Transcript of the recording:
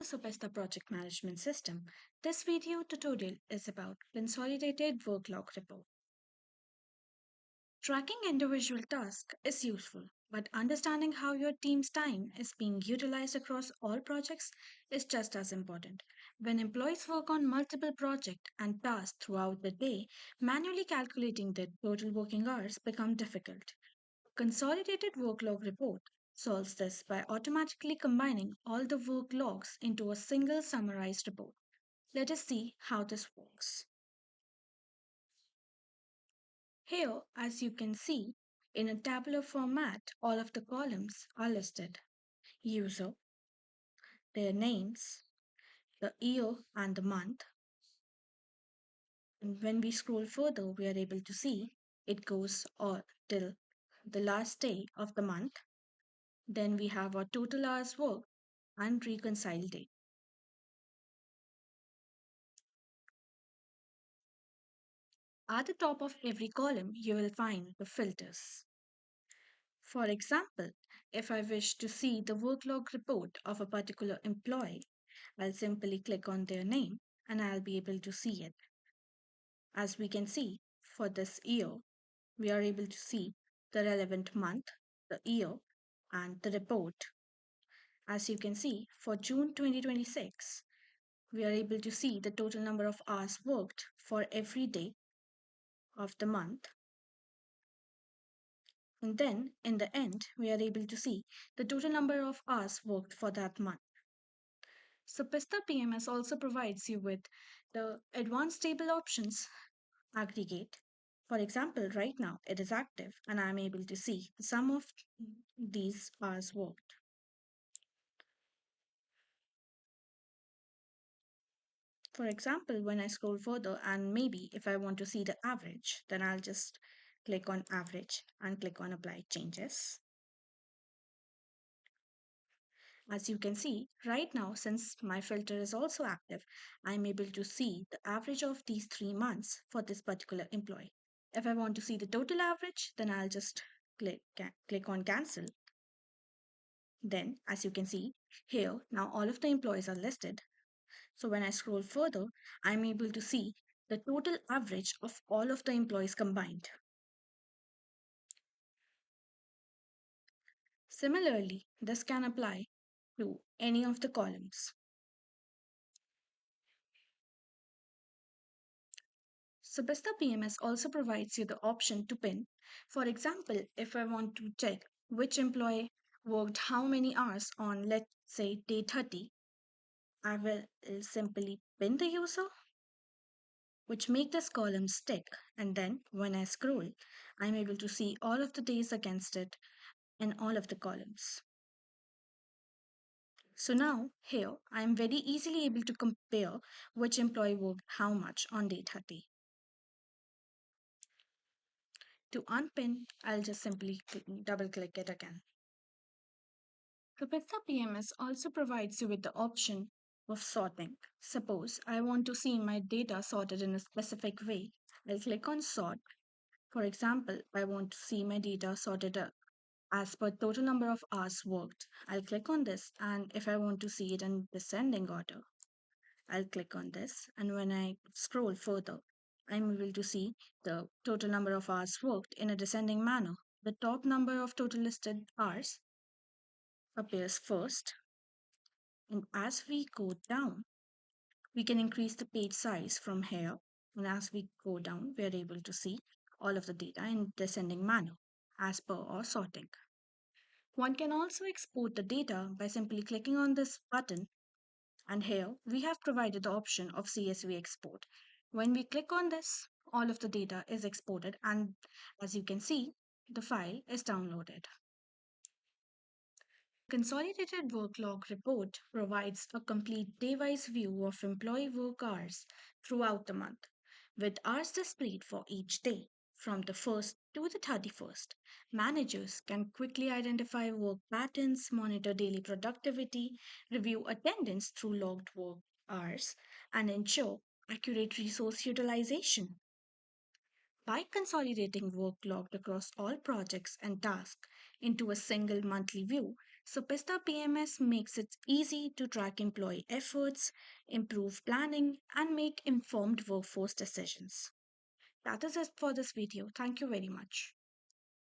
Supista Project Management System. This video tutorial is about Consolidated Work Log Report. Tracking individual tasks is useful, but understanding how your team's time is being utilized across all projects is just as important. When employees work on multiple projects and tasks throughout the day, manually calculating their total working hours become difficult. Consolidated Work Log Report solves this by automatically combining all the work logs into a single summarized report. Let us see how this works. Here, as you can see, in a tabular format, all of the columns are listed. User, their names, the year and the month. And when we scroll further, we are able to see it goes all till the last day of the month. Then we have our total hours worked and reconcile date. At the top of every column, you will find the filters. For example, if I wish to see the work log report of a particular employee, I'll simply click on their name and I'll be able to see it. As we can see, for this year, we are able to see the relevant month, the year, and the report. As you can see, for June 2026, we are able to see the total number of hours worked for every day of the month. And then, in the end, we are able to see the total number of hours worked for that month. Supista PMS also provides you with the advanced table options aggregate. For example, right now it is active and I'm able to see the sum of these hours worked. For example, when I scroll further and maybe if I want to see the average, then I'll just click on average and click on apply changes. As you can see, right now, since my filter is also active, I'm able to see the average of these 3 months for this particular employee. If I want to see the total average, then I'll just click on cancel. Then, as you can see, here now all of the employees are listed. So when I scroll further, I'm able to see the total average of all of the employees combined. Similarly, this can apply to any of the columns. Subista PMS also provides you the option to pin. For example, if I want to check which employee worked how many hours on, let's say, day 30, I will simply pin the user, which make this column stick. And then when I scroll, I'm able to see all of the days against it in all of the columns. So now here, I'm very easily able to compare which employee worked how much on day 30. To unpin, I'll just simply double click it again. Capita PMS also provides you with the option of sorting. Suppose I want to see my data sorted in a specific way. I'll click on sort. For example, I want to see my data sorted as per total number of hours worked. I'll click on this, and if I want to see it in descending order, I'll click on this. And when I scroll further, I'm able to see the total number of hours worked in a descending manner. The top number of total listed hours appears first, and as we go down, we can increase the page size from here. And as we go down, we are able to see all of the data in descending manner as per our sorting. One can also export the data by simply clicking on this button, and here we have provided the option of CSV export. When we click on this, all of the data is exported, and as you can see, the file is downloaded. Consolidated Work Log Report provides a complete day-wise view of employee work hours throughout the month, with hours displayed for each day. From the 1st to the 31st, managers can quickly identify work patterns, monitor daily productivity, review attendance through logged work hours, and ensure accurate resource utilization. By consolidating work logged across all projects and tasks into a single monthly view, Supista PMS makes it easy to track employee efforts, improve planning, and make informed workforce decisions. That is it for this video. Thank you very much.